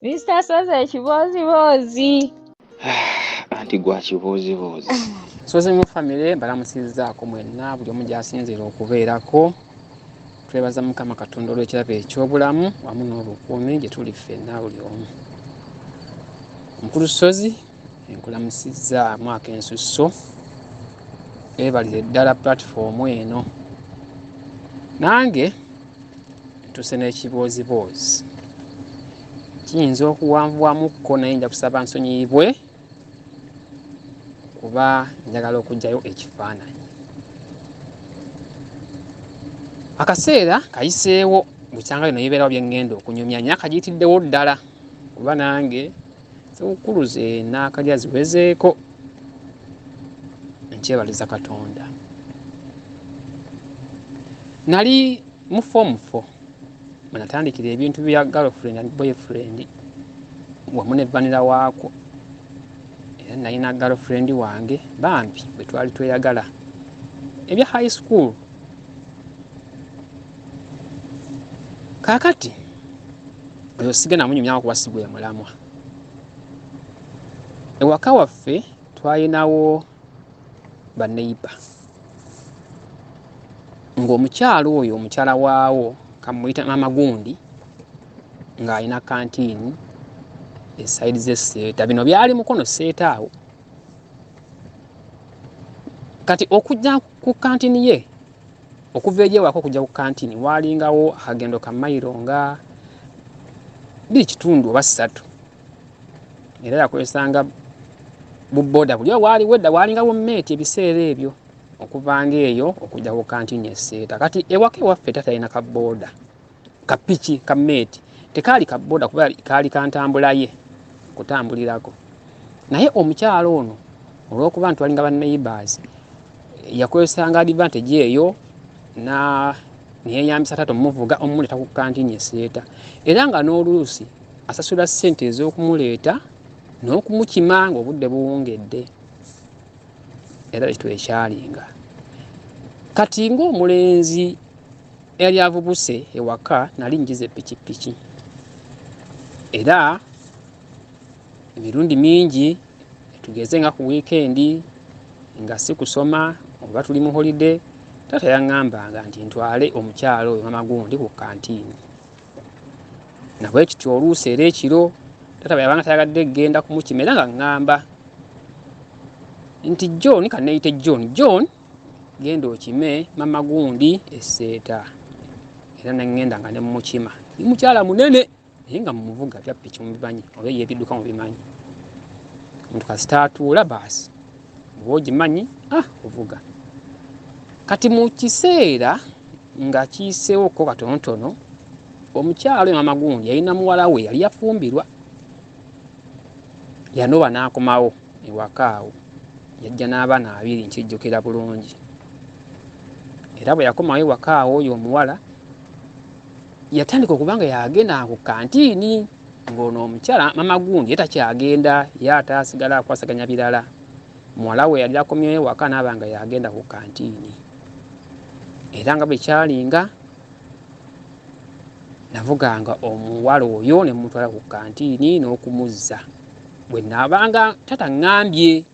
Mr. Soze kibozibozi. Anti gwa kibozibozi. Soze mu family balamusizzaako mwenna buli omu gy'asinzira okubeerako. Twebaza Mukama Katonda olw'ekirabo eky'obulamu wamu n'obukuumi gye tuli ffenna buli omu. Omukulu Sozi enkulamusizzaamu ak'ensusso. Ebalire ddala platform eno. Nange ntuse n'ekibooziboozi. Kiyinza okuwanvuwamukko naye nja kusaba nsonyiibwe kuba njagala okuggyayo ekifaananyi. Akaseera kayiseewo bukyanga bino bibeerawo bye ŋŋenda okunyumya naye akagiyitiddewo ddala kuba nange sewukkuluze n'akalya ziwezeeko. Nkyebaliza Katonda. Nali mu form 4 mwe natandikira ebintu bya girlfriend and boyfriend wamu ne vanira waako. Era nalina girlfriend wange bambi bwe twali tweyagala ebya high school. Kaakati oyo sigenda munyumyawo kuba si gwe mulamwa. Ewaka waffe twalinawo baneiba ng'omukyalo oyo omukyala waawo kamuyita Mama Gundi ng'alina kantiini esayidi z'esseeta. Bino byali mukono sseeta awo. Kati okujja ku kantiini ye okuva egyewaka okujja ku kantiini waalingawo akagendo ka mayiro nga 2 oba 3. Era yakozesanga bubooda buli waali wedda waalingawo mmeeti ebiseera ebyo okuvanga eyo okujja ku kantiini esseeta. Kati ewaka ewaffe tatalina kabooda kapiki ka mmeeti tekaali kabooda kuba kaali kantambula ye kutambulirako. Naye omukyalo ono olw'okuba ntwalinga ba neighbors yakozesanga advantage eyo neyeyambisa taata omuvuga omumuleeta ku kantiini esseeta. Era nga n'oluusi asasula ssente ez'okumuleeta n'okumukima ng'obudde buwungedde. Era ekito ekyalinga. Kati ng'omulenzi eyali avubuse ewaka nali njize pikipiki. Era emirundi mingi tugeze nga ku weekend nga si kusoma oba tuli mu holiday taata yaŋŋambanga nti ntwale omukyalo oyo Mama Gundi ku kantiini. Nabwe kityo oluusi era ekiro taata bwe yabanga tayagadde kgenda kumukima era nga ŋŋamba nti John kanneeyite John genda okime Mama Gundi esseeta. Era neŋŋenda nga ne mukima. Ni mukyala munene naye nga mumuvuga bya piki mubimanyi oba yebidduka mubimanyi. Omuntu kasita atuula baasi bwe ogimanyi ovuga. Kati mu kiseera nga kiyiseewoko katonotono omukyalo Mama Gundi yalina muwala we yali yafumbirwa. Yanoba n'akomawo ewaka awo. Yajja n'abaana 2 nkijjukira bulungi. Era bwe yakomawo ewaka awo oyo omuwala yatandika okuba nga yagenda ku kantiini ng'ono omukyala Mama Gundi ye takyagenda ye ataasigala akwasaganya birala. Muwala we yali akomyewo ewaka n'aba nga yagenda ku kantiini. Era nga bwe kyalinga navuganga omuwala oyo ne mutwala ku kantiini n'okumuzza. Bwe naabanga tata ŋŋambye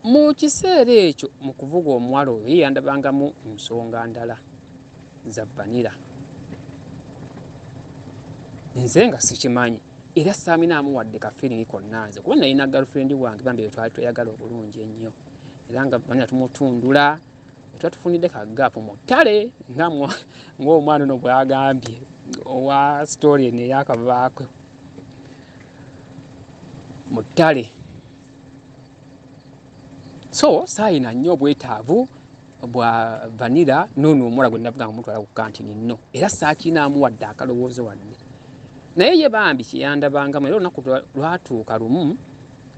mu kiseera ekyo mu kuvuga omuwala oyo ye yandabangamu nsonga ndala za vanira. Nze nga sikimanyi era saaminaamu wadde kafiiringi konna nze kuba nalina girlfriend wange bambi twali tweyagala obulungi ennyo. Era nga vanira tumutundula tuba tufunidde kagaapu mu ttale ng'omwana ono bw'agambye owa story eno eyakavaako mu ttale. So saayina nnyo obwetaavu bwa vanira noono omuwala gwe navuga nga mutwala ku kantiini nno. Era saakinaamu wadde akalowoozo wadde. Naye ye bambi kyeyandabangamu era olunaku lwatuuka lumu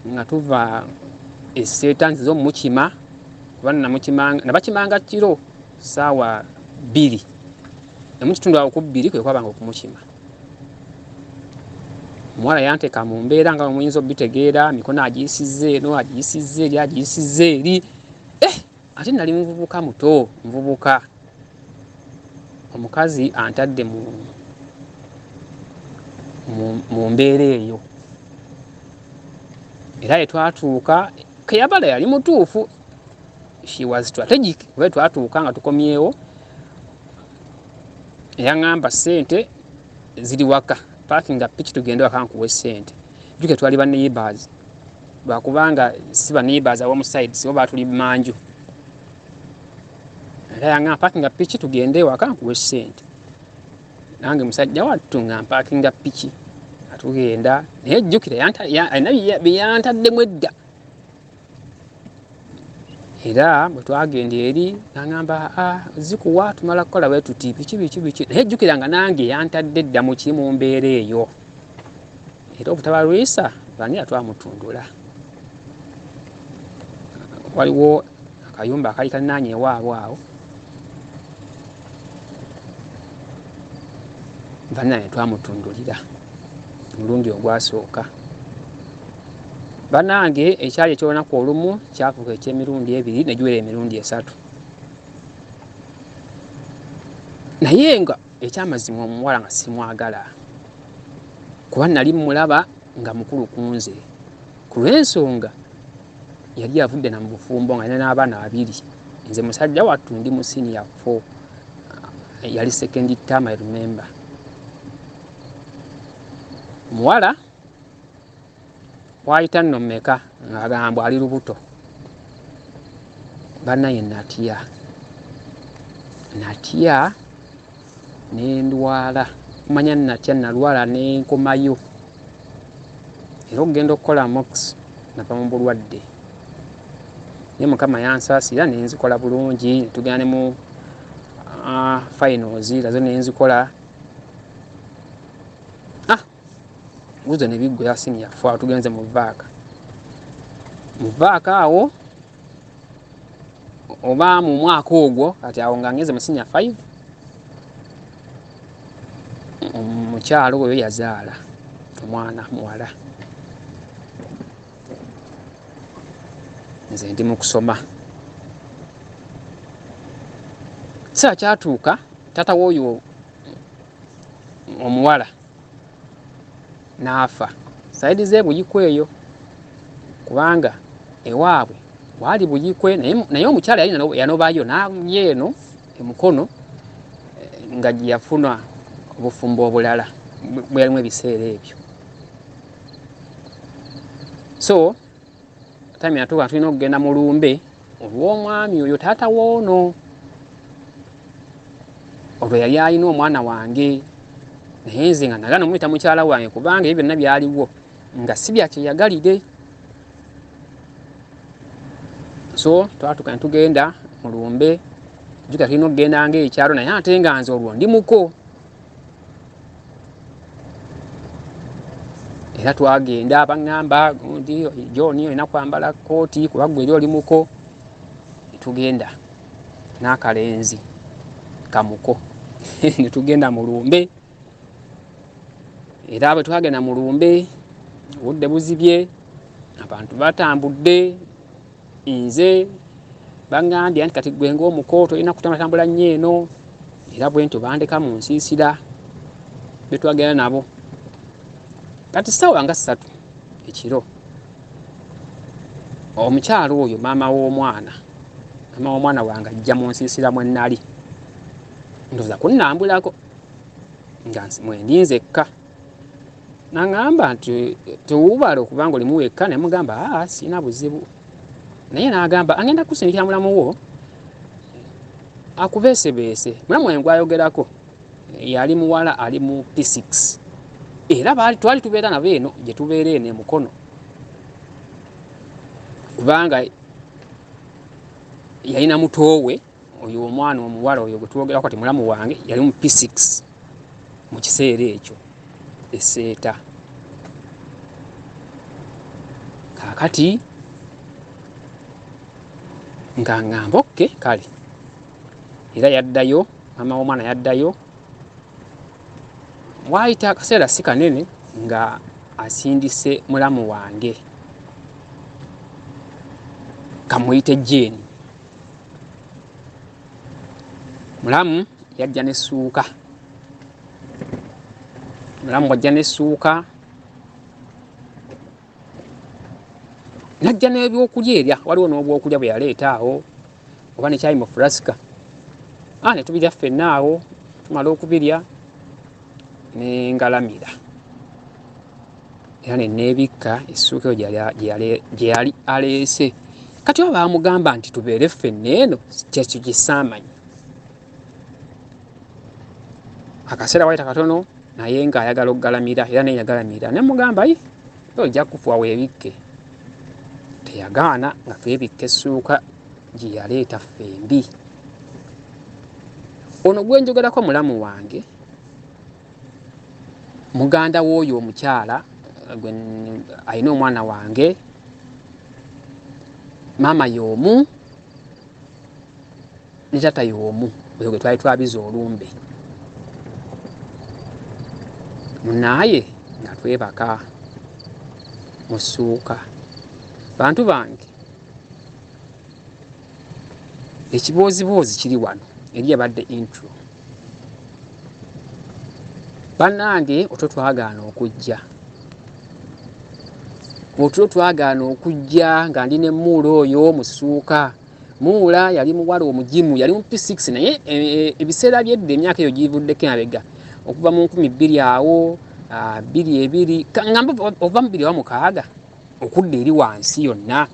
nga tuva esseeta nziza omukima kuba nabakimanga kiro ssaawa 2 emukitundu awo ku 2 kwe kwabanga okumukima. Omuwala yanteeka mu mbeera nga muyinza obitegeera mikono agiyisizza eno agiyisizza eri agiyisizza eri. Ate nali muvubuka muto muvubuka. Omukazi antadde mu mu mbeera eyo. Era etwatuuka keyabala yali mutuufu, she was strategic. Bwe twatuuka nga tukomyewo yaŋŋamba ssente ziri waka, parkinga piki tugende waka nkuwe ssente. Jjuke twali ba neighbors, lwakubanga si ba neighbors ab'omu sides bo baatuli manju. Era yaŋŋamba parkinga piki tugende waka nkuwe ssente. Nange musajja wattu nga parkinga piki atugenda, naye jjukira alina bye yantaddemu edda. Era bwe twagenda eri n'aŋŋamba zikuwa tumala kukola bwe tuti biki. Naye jjukira nga nange yantadde edda mu kimu mbeera eyo. Era obutabalwisa bani twamutundula. Waliwo akayumba akali kalinaanye ewaabwe awo, bannange twamutundulira omulundi ogwasooka. Bannange ekyali eky'olunaku olumu kyafuuka eky'emirundi 2 ne giwera emirundi 3. Naye nga ekyamazima omuwala nga simwagala, kuba nali mulaba nga mukulu ku nze, ku lw'ensonga yali avudde na mu bufumbo nga n'abaana 2. Nze musajja wattu ndi mu senior 4, yali second term, I remember. Muwala wayita nno mmeka ng'agamba ali lubuto. Bannaye natya n'endwala. Kumanya natya nalwala n'enkomayo. Era okugenda okukola mox nava mu bulwadde. Naye Mukama yansaasira ne nzikola bulungi, ne tugenda ne mu finals nazo ne nzikola. Guzo ne biggwa senior 4 tugenze mu vaaka. Mu vaaka awo oba mu mwaka ogwo kati awo nga ngeze mu senior 5, omukyalo oyo yazaala omwana muwala. Nze ndi mu kusoma. Kiseera kyatuuka taata w'oyo omuwala n'afa. Saidi ze Buyikwe eyo, kubanga ewaabwe wali Buyikwe, naye omukyala yanobayo n'yeeno emukono nga gye yafuna obufumbo obulala bwalimu ebiseera ebyo. So time yatuuka tulina okugenda mu lumbe olw'omwami oyo taata woono. Olwo yali alina omwana wange, naye nze nga nagana omuyita mukyala wange kubanga ebyo byonna byaliwo nga si byakyeyagalire. So twatuuka ne tugenda mu lumbe, jjuka tulina okugenda ng'ekyalo, naye ate nga nze olwo ndi muko. Era twagenda baŋŋamba gundi John olina kwambala kooti kuba ggwe eri oli muko. Tugenda n'akalenzi kamuko ne tugenda mu lumbe. Era bwe twagenda mu lumbe obudde buzibye, abantu batambudde, nze baŋŋambye nti kati gwe ng'omuko tolina kutambulatambula nnyo eno. Era bwe ntyo bandeka mu nsiisira be twagenda nabo. Kati ssaawa nga 3 ekiro, omukyalo oyo maama w'omwana wange ajja mu nsiisira mwe nnali. Ndowooza kunnambulako nga mwendi nzekka. N'aŋŋamba nti tewubala okubanga olimu wekka. Ne mugamba sina buzibu. Naye n'agamba agenda kusindikira mulamu wo akubeesebeese. Mulamu wange gwayogerako yali muwala ali mu P6. Era twali tubeera nabo eno gye tubeera eno emukono, kubanga yalina mutoowe oyo omwana omuwala oyo gwe twogera kati mulamu wange yali mu P6 mu kiseera ekyo eseeta. Kaakati nga ŋŋamba okke kale. Era yaddayo, maama w'omwana yaddayo. Waayita akaseera si kanene nga asindise mulamu wange, kamuyite Jane. Mulamu yajja n'essuuka Mulamu wajja n'essuuka najja n'ebyokulya erya waliwo n'obwokulya bwe yaleeta awo oba ne kyayi mu fulasika ne tubirya ffenna awo tumala okubirya ne ngalamira era ne neebikka essuuka eyo gye yali aleese kati oba bamugamba nti tubeere ffenna eno kyekyo gisaamanyi akaseera waita katono naye ng'ayagala okugalamira era naye yagalamira ne mugamba yi ojja kufuwa weebikke teyagaana nga twebikka essuuka gye yaleeta ffembi ono gwe njogerako mulamu wange muganda w'oyo omukyala alina omwana wange maama y'omu ne tata y'omu oyo gwe twali twabiza olumbe naye nga twebaka mu ssuuka bantu bange ekibooziboozi kiri wano eri yabadde intro bannange otwo twagaana okujja nga ndi ne muula oyo mu ssuuka muula yali muwala omugimu yali mu P6 naye ebiseera byedde emyaka eyo givuddeko emabega okuva mu 2000 awo 22 ngamba ova mu 2006 okudda eri wansi yonna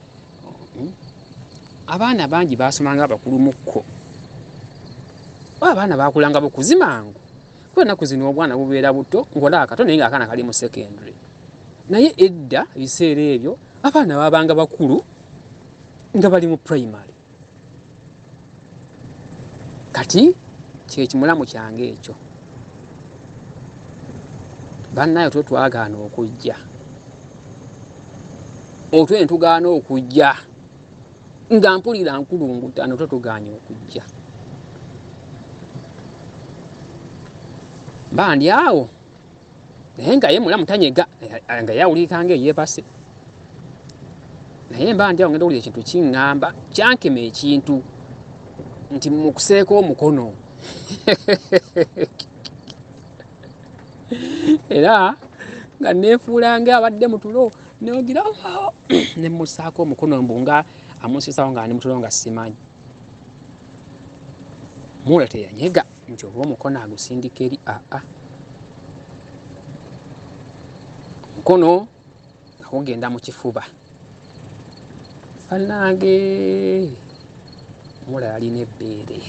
abaana bangi basomanga abakulumukko abaana bakulanga bukuzi mangu kuba ennaku zino obwana bubeera buto ng'olaba kato naye ng'akaana kali mu secondary naye edda ebiseera ebyo abaana babanga bakulu nga bali mu primary kati kyekimulamu kyange ekyo bannaye otwo twagaana okujja otwo entugaana okujja nga mpulira nkulungutano otwo tugaanye okujja bandi awo naye nga ye mulamu tanyega nga yawulikanga eyeebase naye mbandi awo ngenda owulira ekintu kiŋŋamba kyankema ekintu nti mukuseeko omukono era nga neefuulanga abadde mutulo neogira ne musaako omukono mbunga amunsisawo nga ndi mutulo nga simanyi muula teyanyega nti oba omukono agusindika eri omukono nga gugenda mu kifuba bannange muula yalina ebbeere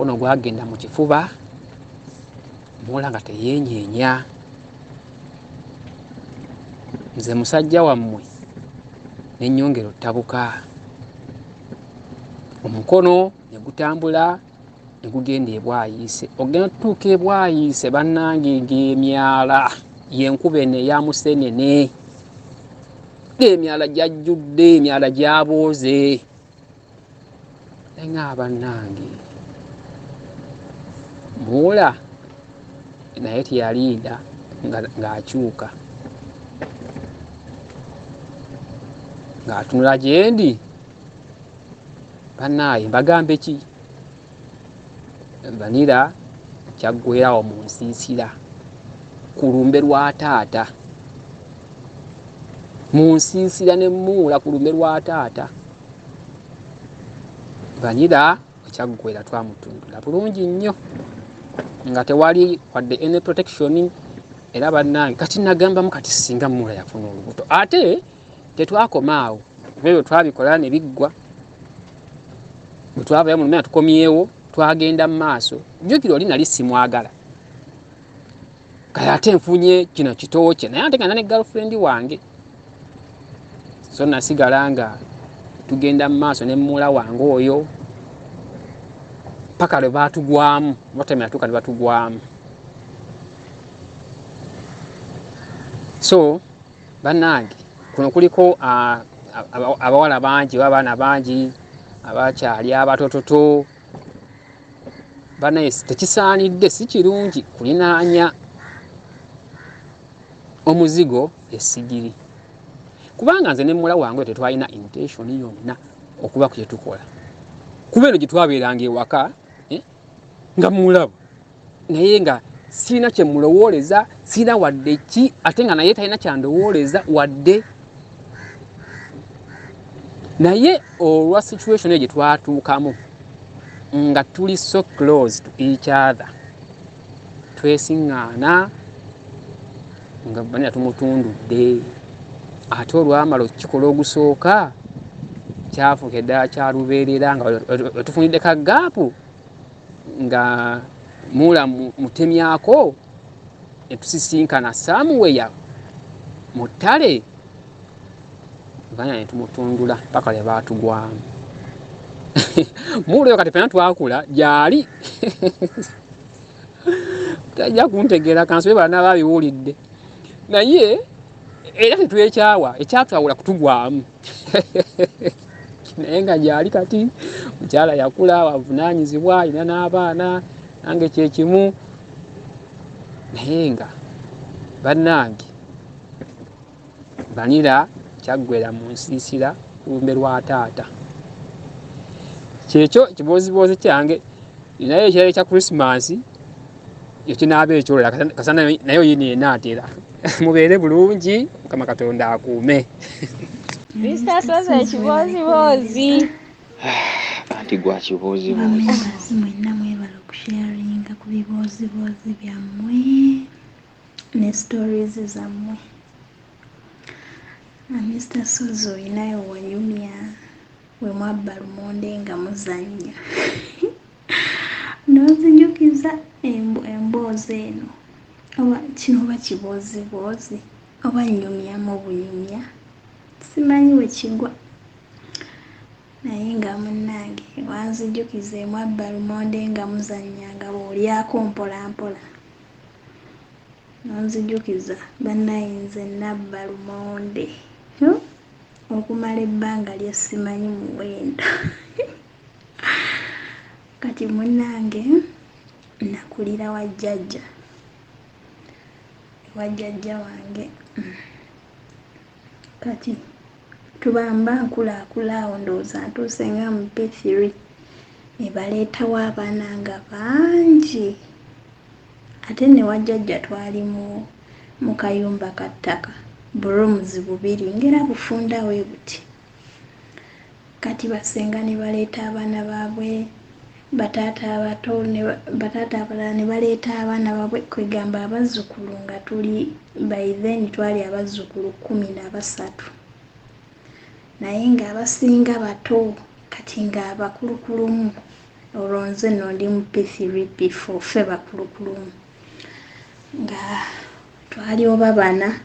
omukono gwagenda mu kifuba muula nga teyeenyeenya nze musajja wammwe n'ennyongero ttabuka omukono ne gutambula ne gugenda ebwayiise ogenda tutuuka ebwayiise bannange ng'emyala yenkuba eno eya musenene emyala gyajjudde emyala gyabooze naye nga bannange muula naye teyalinda ng'akyuka ng'atunula gyendi bannaaye mbagambe ki vanira kyaggweerawo mu nsiisira ku lumbe lwa taata mu nsiisira ne muula ku lumbe lwa taata vanira ekyaggweera twamutundula bulungi nnyo nga tewali wadde ene protection era bannange kati nagambamu kati singa muula yafuna olubuto ate tetwakomaawo ebyo twabikola ne biggwa bwe twavayo mu lumena tukomyewo twagenda mu maaso jjukira oli nali simwagala kale ate nfunye kino kitooke naye ate nga ne girlfriend wange so nasigala nga tugenda mu maaso ne muula wange oyo paka lwe baatugwamu batemera tuka ne batugwamu so bannange kuno kuliko abawala bangi abaana bangi abakyali abatototo banaye tekisaanidde si kirungi kulinaanya omuzigo essigiri kubanga nze ne muwala wange tetwalina intention yonna okuba ku kyetukola kuba eno gye twabeeranga ewaka nga mulaba naye nga sirina kye mulowooleza, sirina wadde ki, ate nga naye talina kyandowooleza wadde. Naye olwa situation gye twatuukamu nga tuli so close to each other, twesiŋŋaana nga banira tumutundudde, ate olwamala okukikola ogusooka kyafuuka eddala kya lubeerera nga wetufunidde ka gaapu nga Nemulamu mutemyako ne tusisinkana somewhere mu ttale, banya ne tumutundula paka lwe baatugwamu. Muula oyo kati ffenna twakula gy'ali tajja kuntegeera kansobe bana baabiwulidde, naye era tetwekyawa, ekyatwawula kutugwamu. Naye nga gy'ali kati mukyala yakula, wavunaanyizibwa, alina n'abaana, nange kye kimu. Naye nga bannange banira kyaggwera mu nsiisira ku lumbe lwa taata. Kyekyo kiboozibozi kyange, naye ekirala ekya Krismasi ekinaaba ekyolera kasana naye yini enaatera. Mubeere bulungi, Mukama Katonda akuume. Mr. Soze ekiboozibozi. Anti gwa kiboozibozi. Members mwenna mwebala okusharinga ku biboozibozi byammwe ne stories zammwe. Mr. Soze olinayo wanyumya we mwabba lumonde nga muzannya. N'ozijukiza emboozi eno. Oba kino oba kiboozibozi oba nnyumyamu obunyumya. Simanyi we kigwa. Naye nga munnange wanzijukiza mwabba lumonde nga muzannya nga bw'olyako mpolampola. Nonzijukiza bannayinze nabba lumonde okumala ebbanga lye simanyi muwendo. Kati munnange nakulira wa jjajja wange. Kati tubamba nkulaakula awo ndowooza ntuuse nga mu P3 ne baleetawo abaana nga bangi. Ate ne wajjajja twali mu kayumba ka ttaka bulumuzi bubiri ngera bufunda we buti. Kati basenga ne baleeta abaana baabwe, bataata abato bataata abalala ne baleeta abaana baabwe, kwegamba abazzukulu nga tuli by then twali abazzukulu 13. Naye nga abasinga bato kati nga abakulukulumu, olwo nze nno ndi mu P3 P4 ffe bakulukulumu. Nga twali oba bana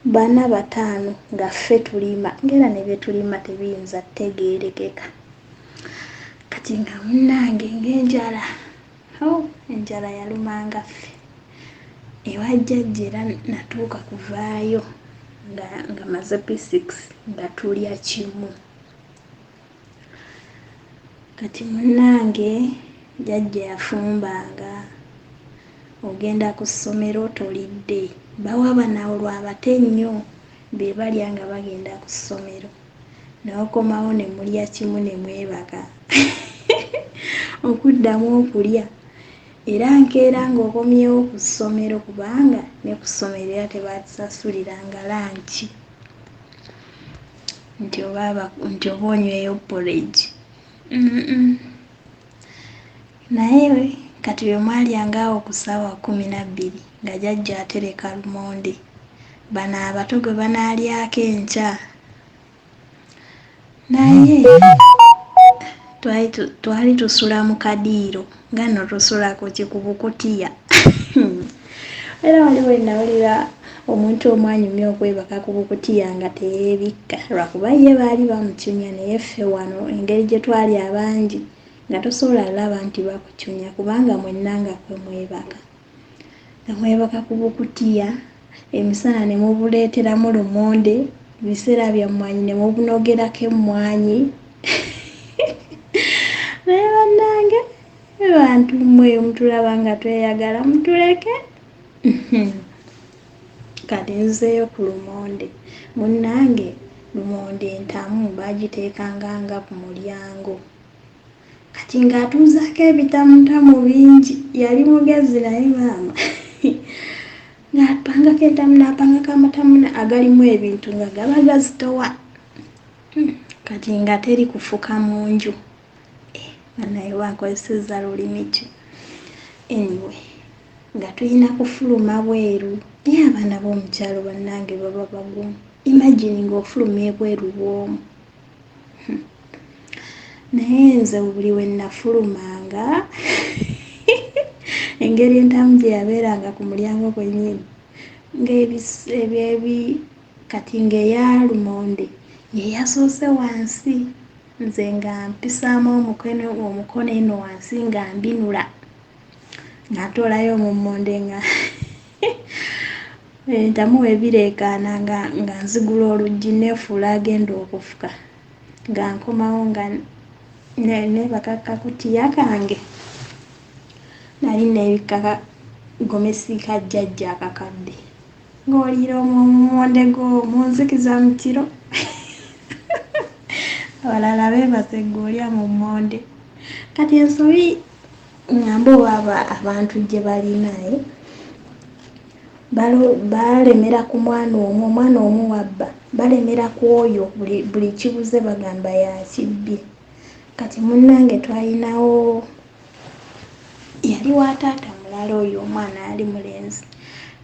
5 nga ffe tulima, ngera ne bye tulima tebiyinza tegeerekeka. Kati nga munnange ng'enjala, enjala yalumanga ffe. Ewa jjajja era natuuka kuvaayo nga maze P6 nga tulya kimu. Kati munnange jjajja yafumbanga, ogenda ku ssomero tolidde, bawa bana olwo abate ennyo be balya nga bagenda ku ssomero. N'okomawo ne mulya kimu ne mwebaka okuddamu okulya. Era nkeera ng'okomyewo ku ssomero kubanga ne ku ssomero era tebaatusasuliranga lanki nti oba onyweyo porridge. Naye kati bwe mwalyanga awo ku ssaawa 12 nga jjajja atereka lumonde, bano abato gwe banaalyako enkya. Naye twali tusula mu kadiiro nga nno tusulako kikubukutiya. Era waliwo nawulira omuntu omwanyumya okwebaka ku bukutiya nga teyeebikka lwakuba ye baali bamucunya, naye ffe wano engeri gye twali abangi nga tosobola laba nti bakucunya kubanga mwenna nga kwe mwebaka. Nga mwebaka ku bukutiya, emisana ne mubuleeteramu lumonde, ebiseera byammwanyi ne mubunogerako emmwanyi. Naye bannange bantu mmwe mutulaba nga tweyagala mutuleke. Kati nzeeyo ku lumonde. Munnange lumonde entamu baagiteekanga nga ku mulyango. Kati kati ng'atuuzaako ebitamutamu bingi yali mugezi naye maama ng'apangako entamu n'apangako amatamu agalimu ebintu nga gaba gazitowa kati nga teri kufuka mu nju naye wankozesezza lulimi ki anyway nga tulina kufuluma bweru naye abaana b'omukyalo bannange baba bagumu imagine ng'ofuluma ebweru bw'omu naye nze buli we nafulumanga engeri entamu gye yabeeranga ku mulyango gwennyini ng'ebyebi kati ng'eya lumonde ye yasoose wansi nze nga mpisaamu omukono eno wansi nga mbinula ng'atoolayo omummonde nga entamu webireekaana nga nzigula oluggi neefuula agenda okufuka nga nkomawo nga neebaka kakutiya kange nali neebikaka gomesi ka jjajja akakadde ng'oliira omummonde gwo munzikiza mu kiro abalala beebase gw'olya mu mmonde kati ensobi ng'ambe oba abantu gye balinaye balemera ku omwana omu wabba balemera ku oyo buli kibuze bagamba yakibbye kati munnange twalinawo yali wa taata mulala oyo omwana yali mulenzi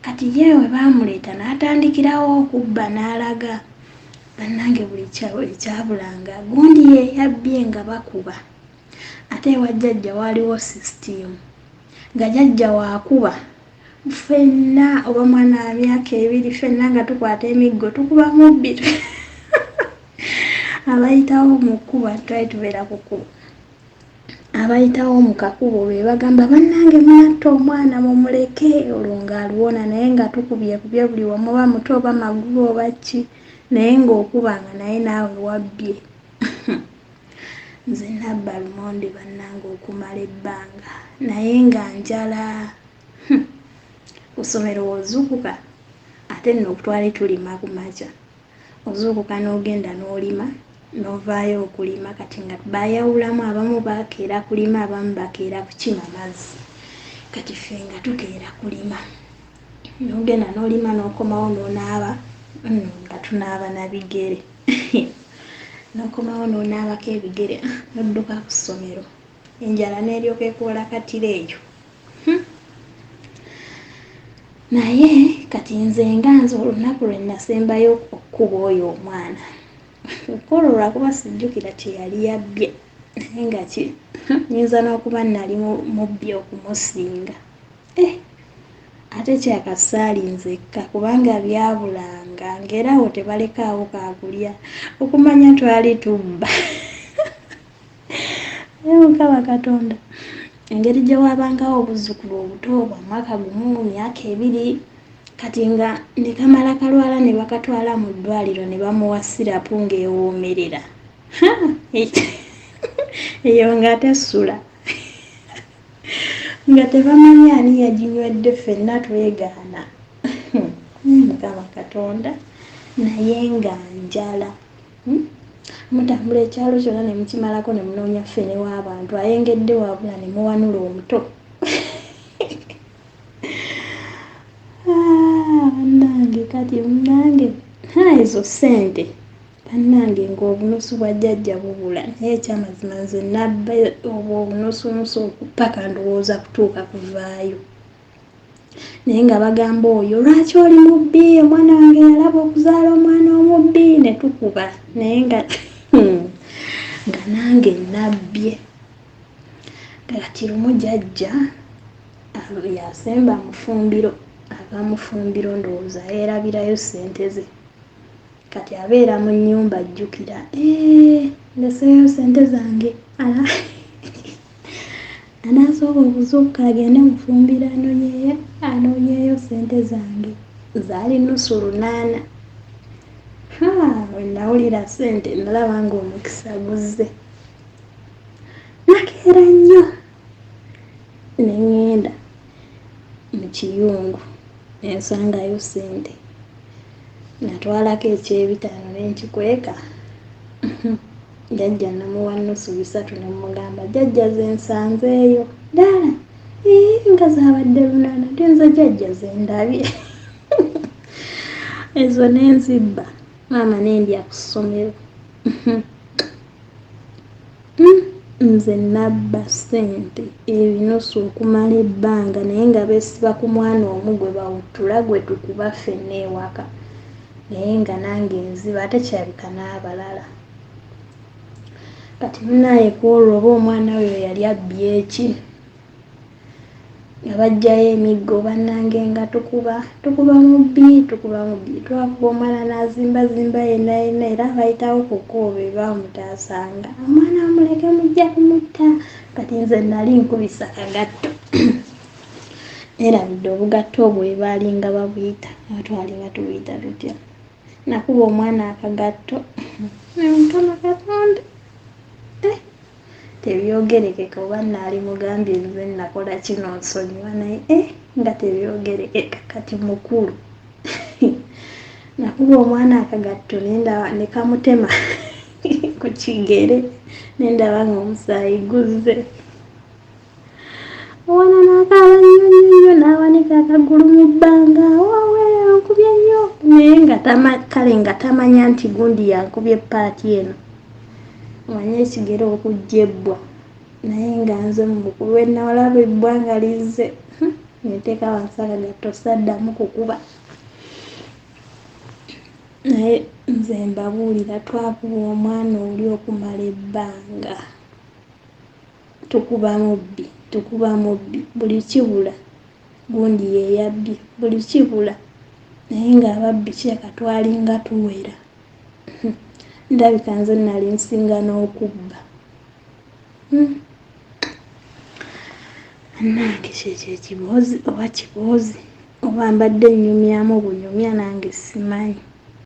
kati yewe baamuleeta n'atandikirawo okubba n'alaga bannange buli ekyabulanga gundi ye yabbye nga bakuba ate ewa jjajja waaliwo sisitimu nga jjajja waakuba ffenna oba mwana wa myaka 2 ffenna nga tukwata emiggo tukuba mubbi abayitawo mu kkuba twali tubeera ku kkubo abayitawo mu kakubo be bagamba bannange munatta omwana mumuleke olwo ng'aluwona naye nga tukubye buli wamu oba muto oba magulu oba ki naye ng'okubanga naye naawe wabbye nze nabba lumonde bannange okumala ebbanga naye nga njala ku ssomero ozuukuka ate nno twali tulima ku makya ozuukuka n'ogenda n'olima n'ovaayo okulima kati nga bayawulamu abamu bakeera kulima abamu bakeera kukima mazzi kati ffe nga tukeera kulima n'ogenda n'olima n'okomawo n'onaaba nga tunaaba na bigere n'okomawo n'onaabako ebigere n'odduka ku ssomero enjala n'eryoka ekoola katiro eyo naye kati nze nga nze olunaku lwe nasembayo okkuba oyo omwana okkola olwakuba sijjukira kye yali yabbye naye nga nyinza n'okuba nali mubbi okumusinga ate kyakasaali nzekka kubanga byabulanga ng'era awo tebalekaawo kaakulya okumanya twali tubba naye Mukama Katonda engeri gye waabangawo obuzzukulu obuto bwa mwaka gumu myaka 2 kati nga ne kamala kalwala ne bakatwala mu ddwaliro ne bamuwa sirapu ng'ewoomerera eyo nga tesula nga tebamanyi ani yaginywedde ffenna twegaana Mukama Katonda naye nga njala mutambula ekyalo kyonna ne mukimalako ne munoonya ffene w'abantu ayengedde wabula ne muwanula omuto bannange kati munnange ezo ssente bannange ng'obunusu bwa jjajja bubula naye ekyamazima nze nabba obwo obunusunusu paka ndowooza kutuuka kuvaayo naye nga bagamba oyo lwaki oli mubbi omwana wange yalaba okuzaala omwana omubbi ne tukuba naye nga nange nabbye kati lumu jjajja yasemba mufumbiro ava mufumbiro ndowooza yeerabirayo ssente ze kati abeera mu nnyumba ajjukira ndeseeyo ssente zange anasooka okuzuukuka agende mufumbiro anoonyeeyo ssente zange zaali nusu 8 we nawulira ssente nalaba ng'omukisa guzze nakeera nnyo ne ŋŋenda mu kiyungu nensangayo ssente natwalako eky'ebitaano ne nkikweka jjajja namuwa nnusu 3 ne mugamba jjajja ze nsanzeeyo ddala nga zaabadde 8 tenza jjajja ze ndabye ezo nenzibba maama nendya ku ssomero nze nabba ssente ebinusu okumala ebbanga naye nga beesiba ku mwana omu gwe bawuttula gwe tukuba ffenna ewaka naye nga nange nziba ate kyabika n'abalala kati munaye kwolwo oba omwana oyo yali abbye eki nga bajjayo emiggo bannange nga tukuba mubbi twakuba omwana n'azimbazimba yenna era bayitawo kukooba ebamutaasanga omwana omuleke mujja kumutta kati nze nali nkubisa kagatto nerabidde obugatto obwo ebaalinga babuyita nga twalinga tubuyita tutya nakuba omwana akagatto nemukama katonda tebyogerekeka oba naali mugambye nze nakola kino nsonyiwa naye nga tebyogerekeka kati mukulu nakuba omwana akagatto nendaba ne kamutema ku kigere nendaba nga omusaayi guzze omwana n'akaaba nnyo n'awanika akagulu mu bbanga wawe yankubye nnyo naye nga kale nga tamanya nti gundi yankubye paati eno omanye ekigere okujja ebbwa naye nga nze mumukulu wenawalaba ebbwa nga lizze neteeka wansi akagatto saddamu kukuba naye nze mbabuulira twakuba omwana oli okumala ebbanga tukuba mubbi buli kibula gundi yeyabbye buli kibula naye ng'ababbi kyeka twalinga tuwera ndabika nze nali nsinga n'okubba annange kyekyo ekiboozi oba kiboozi oba mbadde nnyumyamu bunyumya nange simanyi